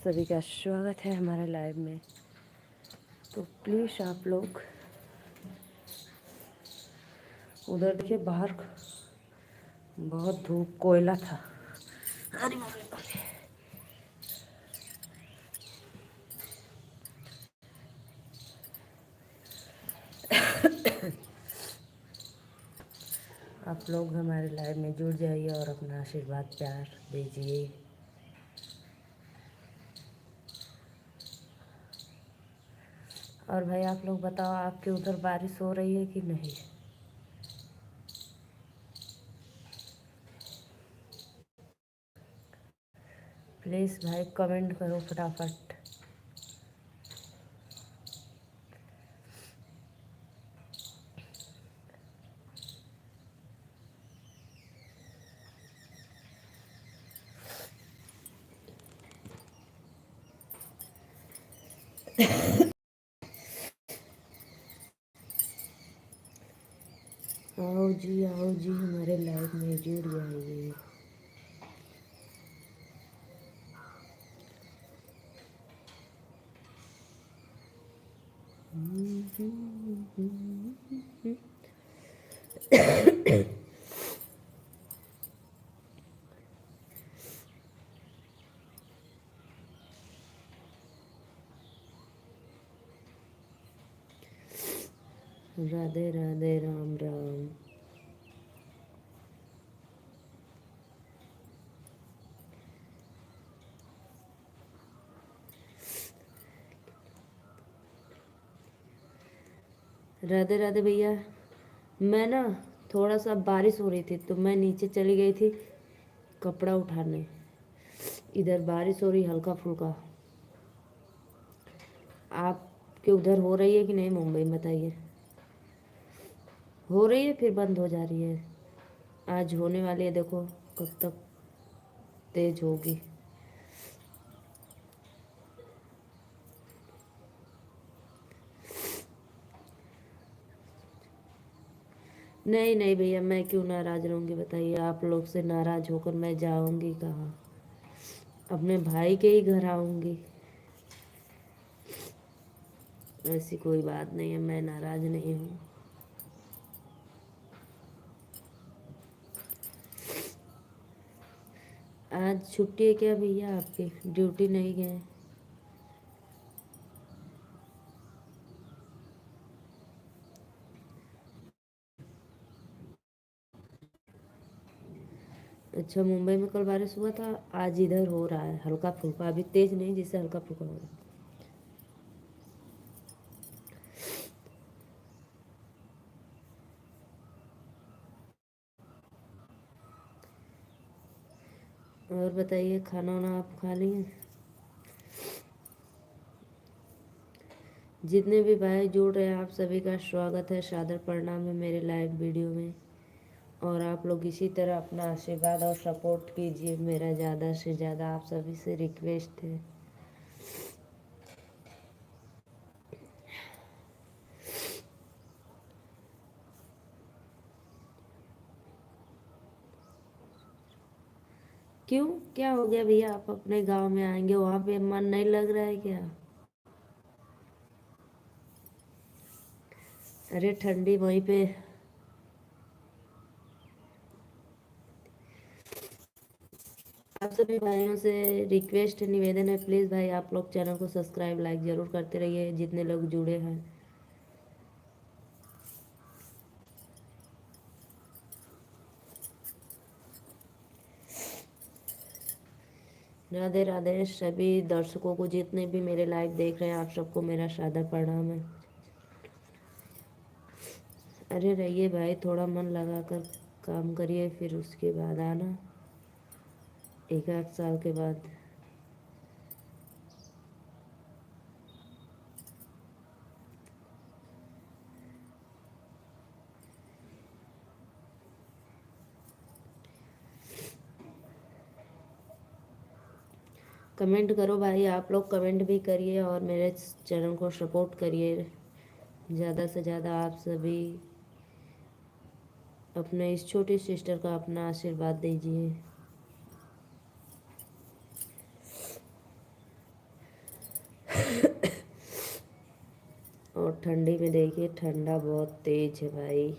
सभी का स्वागत है हमारे लाइव में। तो प्लीज़ आप लोग उधर देखिए, बाहर बहुत धूप, कोयला था। अरे मम्मी मम्मी, आप लोग हमारे लाइव में जुड़ जाइए और अपना आशीर्वाद प्यार दीजिए। और भाई आप लोग बताओ, आपके उधर बारिश हो रही है कि नहीं? प्लीज़ भाई कमेंट करो फटाफट। आओ जी हमारे लाइव में जुड़ जाइए। राधे राधे, राम राम। राधे राधे भैया। मैं ना, थोड़ा सा बारिश हो रही थी तो मैं नीचे चली गई थी कपड़ा उठाने। इधर बारिश हो रही हल्का फुल्का। आपके उधर हो रही है कि नहीं मुंबई में, बताइए। हो रही है फिर बंद हो जा रही है। आज होने वाली है, देखो कब तक तेज होगी। नहीं नहीं भैया, मैं क्यों नाराज रहूँगी बताइए। आप लोग से नाराज होकर मैं जाऊँगी कहाँ? अपने भाई के ही घर आऊँगी। ऐसी कोई बात नहीं है, मैं नाराज नहीं हूँ। आज छुट्टी है क्या भैया आपकी? ड्यूटी नहीं गए? अच्छा, मुंबई में कल बारिश हुआ था, आज इधर हो रहा है हल्का फुल्का। अभी तेज नहीं, जिससे हल्का फुल्का हो रहा है। और बताइए, खाना वाना आप खा लिए? जितने भी भाई जुड़ रहे हैं, आप सभी का स्वागत है, सादर प्रणाम है मेरे लाइव वीडियो में। और आप लोग इसी तरह अपना आशीर्वाद और सपोर्ट कीजिए, मेरा ज़्यादा से ज़्यादा आप सभी से रिक्वेस्ट है। क्यों, क्या हो गया भैया? आप अपने गांव में आएंगे, वहाँ पे मन नहीं लग रहा है क्या? अरे ठंडी वहीं पे। आप सभी भाइयों से रिक्वेस्ट निवेदन है, प्लीज़ भाई आप लोग चैनल को सब्सक्राइब लाइक ज़रूर करते रहिए, जितने लोग जुड़े हैं। राधे राधे सभी दर्शकों को, जितने भी मेरे लाइव देख रहे हैं, आप सबको मेरा सादर प्रणाम है। अरे रहिए भाई, थोड़ा मन लगा कर काम करिए, फिर उसके बाद आना एक आध साल के बाद। कमेंट करो भाई, आप लोग कमेंट भी करिए और मेरे चैनल को सपोर्ट करिए। ज़्यादा से ज़्यादा आप सभी अपने इस छोटी सिस्टर का अपना आशीर्वाद दीजिए। और ठंडी में देखिए ठंडा बहुत तेज है भाई।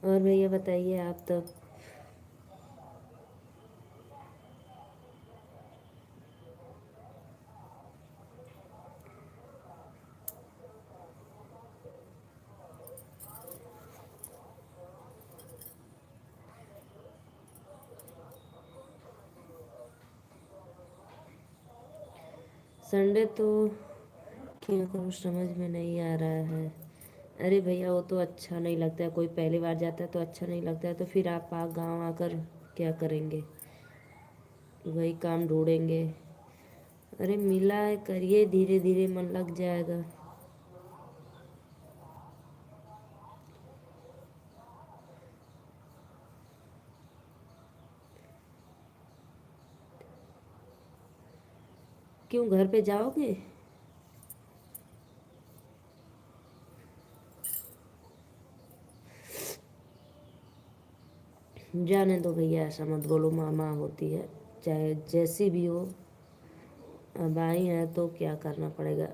और भैया बताइए आप तब। संडे तो क्या करूँ समझ में नहीं आ रहा है। अरे भैया वो तो अच्छा नहीं लगता है, कोई पहली बार जाता है तो अच्छा नहीं लगता है, तो फिर आप गाँव आकर क्या करेंगे, वही काम ढूंढेंगे। अरे मिला है, करिए, धीरे धीरे मन लग जाएगा। क्यों घर पे जाओगे? जाने दो भैया, ऐसा मत बोलो, मामा होती है चाहे जैसी भी हो, अब आई है तो क्या करना पड़ेगा।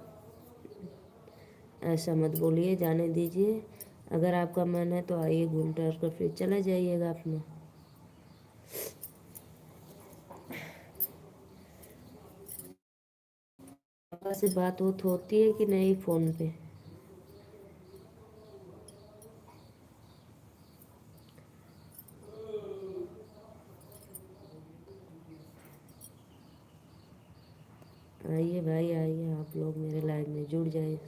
ऐसा मत बोलिए, जाने दीजिए। अगर आपका मन है तो आइए, घूम टहल कर फिर चला जाइएगा अपना। पापा से बात होती है कि नहीं फ़ोन पे? आइए भाई आइए, आप लोग मेरे लाइफ में जुड़ जाइए।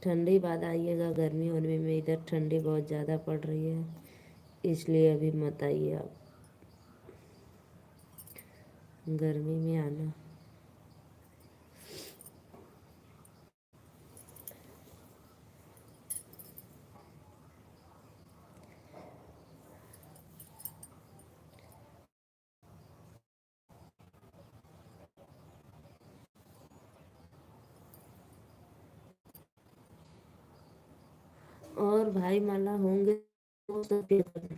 ठंडी बाद आइएगा, गर्मी वर्मी में इधर ठंडी बहुत ज़्यादा पड़ रही है, इसलिए अभी मत आइए आप, गर्मी में आना। और भाई माला होंगे तो सब क्या करें?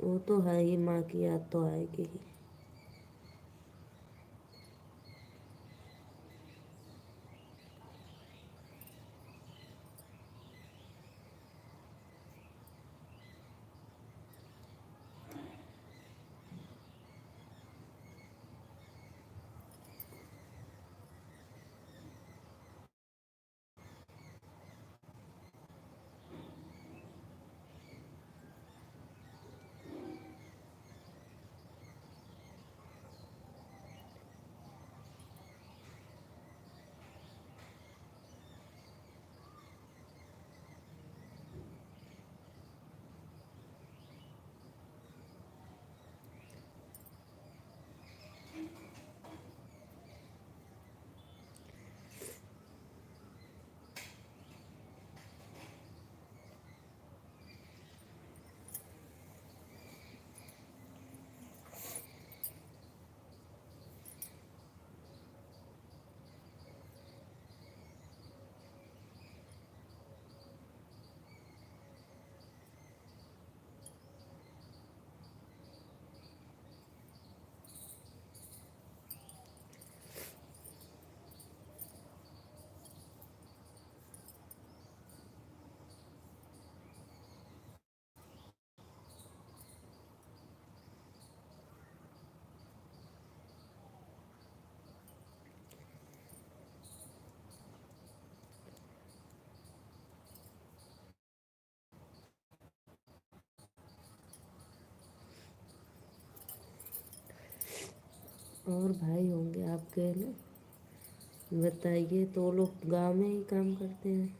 वो तो है ही, माँ की याद तो आएगी ही। और भाई होंगे आपके ना, बताइए। तो वो लोग गांव में ही काम करते हैं?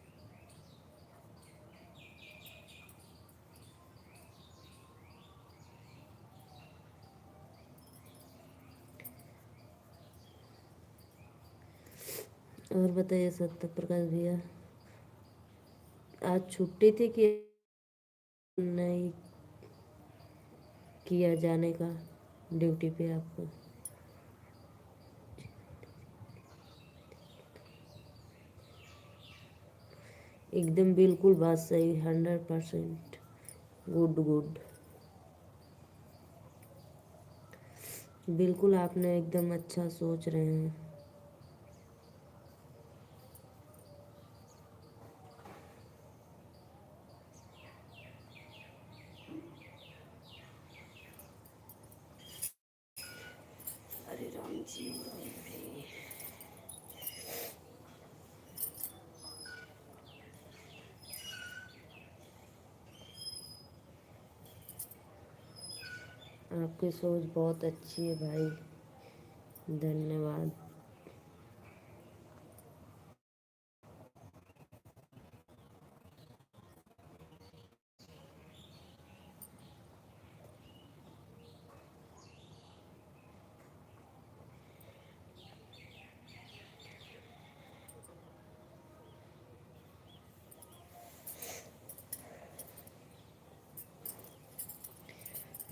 और बताइए सत्य प्रकाश भैया, आज छुट्टी थी कि नहीं किया जाने का ड्यूटी पे आपको? एकदम बिल्कुल बात सही, 100%। Good good. बिल्कुल आपने एकदम अच्छा सोच रहे हैं। अरे राम जी, आपकी सोच बहुत अच्छी है भाई, धन्यवाद।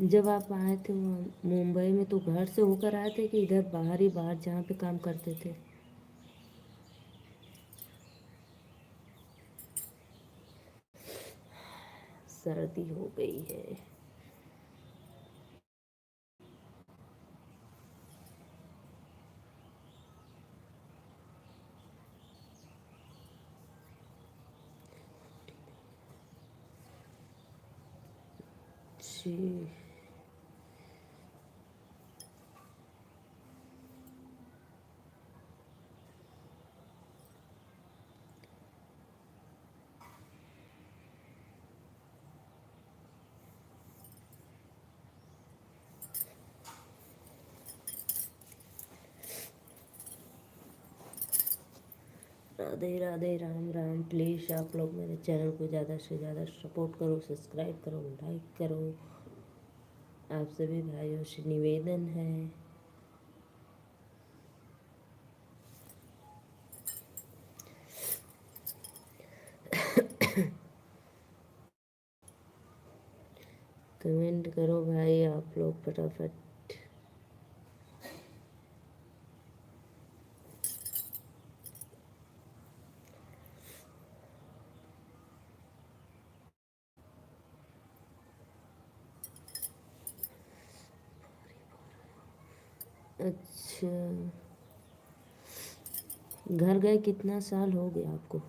जब आप आए थे मुंबई में, तो घर से होकर आए थे कि इधर बाहर ही, बाहर जहाँ पे काम करते थे? सर्दी हो गई है। जी। राधे राधे, राम राम। प्लीज़ आप लोग मेरे चैनल को ज़्यादा से ज़्यादा सपोर्ट करो, सब्सक्राइब करो, लाइक करो। आप सभी भाइयों से निवेदन है। कमेंट करो भाई आप लोग फटाफट। अच्छा, घर गए कितना साल हो गया आपको?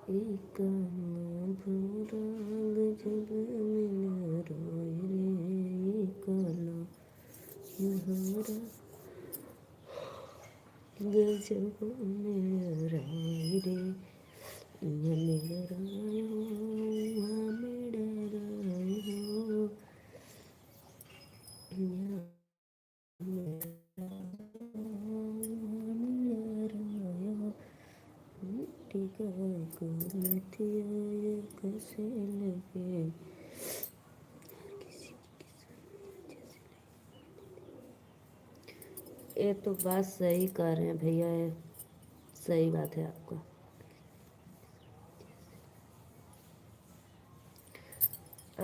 एक भूराग जब मिल रोय रे, काला हमारा गजब मिल राय रे, मिल रायो मिल रायो, मिल रायो। टीका को नथिया कैसे लगे? ये तो बात सही कह रहे हैं भैया, ये सही बात है आपका।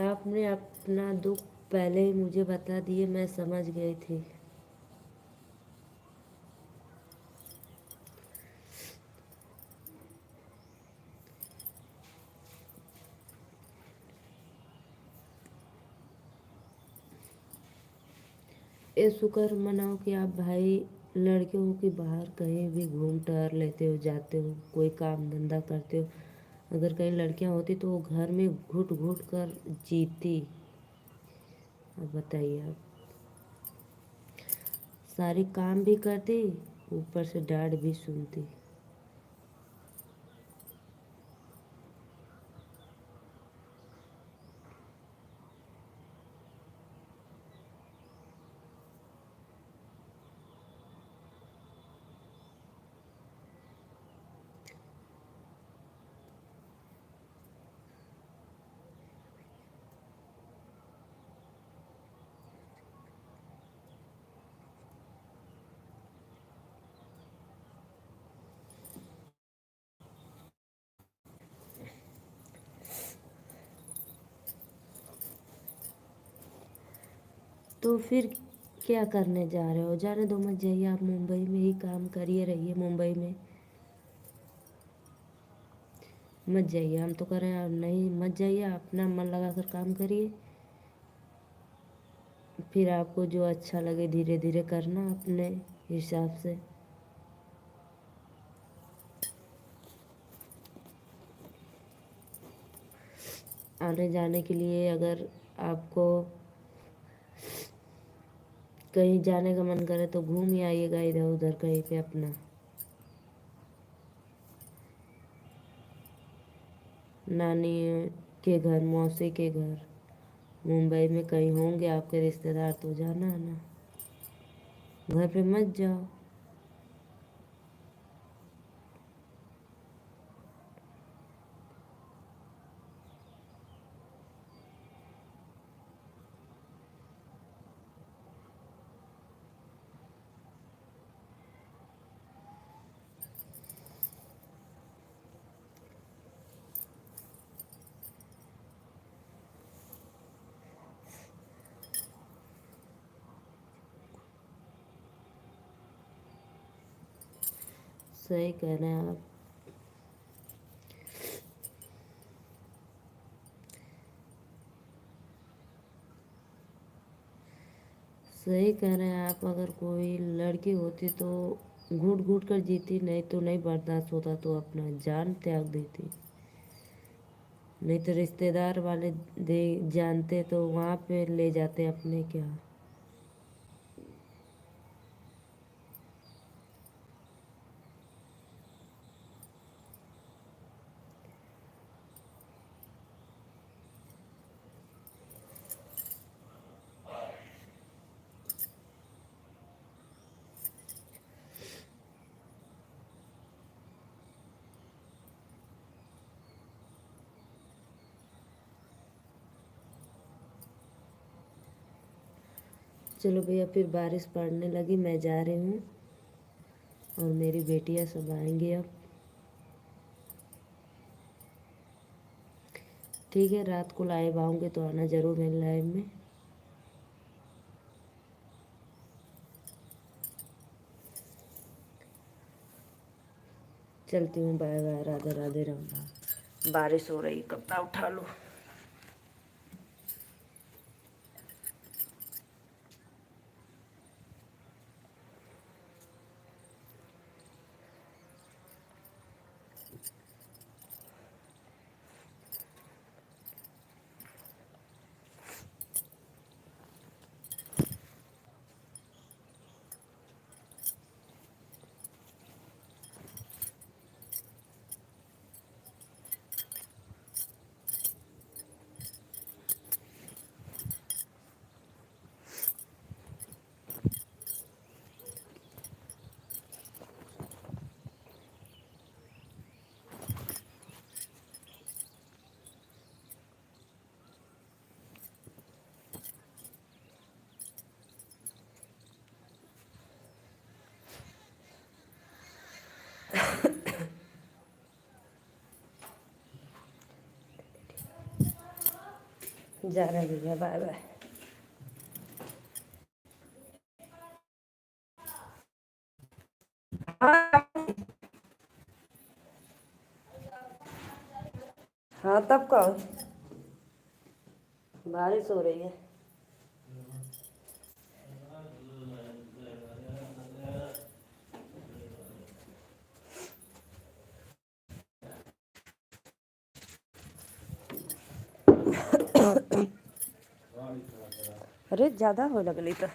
आपने अपना दुख पहले ही मुझे बता दिए, मैं समझ गई थी। ये शुक्र मनाओ कि आप भाई लड़के हो कि बाहर कहीं भी घूम टहल लेते हो, जाते हो, कोई काम धंधा करते हो। अगर कहीं लड़कियां होती तो वो घर में घुट घुट कर जीती। अब बताइए आप, सारी काम भी करती, ऊपर से डांट भी सुनती। तो फिर क्या करने जा रहे हो? जाने दो, मत जाइए, आप मुंबई में ही काम करिए, रहिए मुंबई में। मत जाइए, हम तो कह रहे हैं आप नहीं, मत जाइए, अपना मन लगा कर काम करिए। फिर आपको जो अच्छा लगे धीरे धीरे करना अपने हिसाब से। आने जाने के लिए अगर आपको कहीं जाने का मन करे तो घूम ही आइएगा इधर उधर कहीं पे अपना। नानी के घर, मौसी के घर, मुंबई में कहीं होंगे आपके रिश्तेदार, तो जाना आना, घर पे मत जाओ। सही कह रहे हैं आप। सही कह रहे हैं आप। अगर कोई लड़की होती तो घूट घूट कर जीती, नहीं तो नहीं बर्दाश्त होता तो अपना जान त्याग देती। नहीं तो रिश्तेदार वाले दे जानते तो वहाँ पे ले जाते अपने क्या। चलो भैया, फिर बारिश पड़ने लगी, मैं जा रही हूँ, और मेरी बेटियाँ सब आएंगी अब। ठीक है, रात को लाइव आऊँगी तो आना ज़रूर मेरे लाइव में। चलती हूँ, बाय बाय, राधे राधे, राम राम। बारिश हो रही, कपड़ा उठा लो। जा रहे भैया, बाय बाय। हाँ, तब कहो, बारिश हो रही है। अरे ज़्यादा हो लगली तो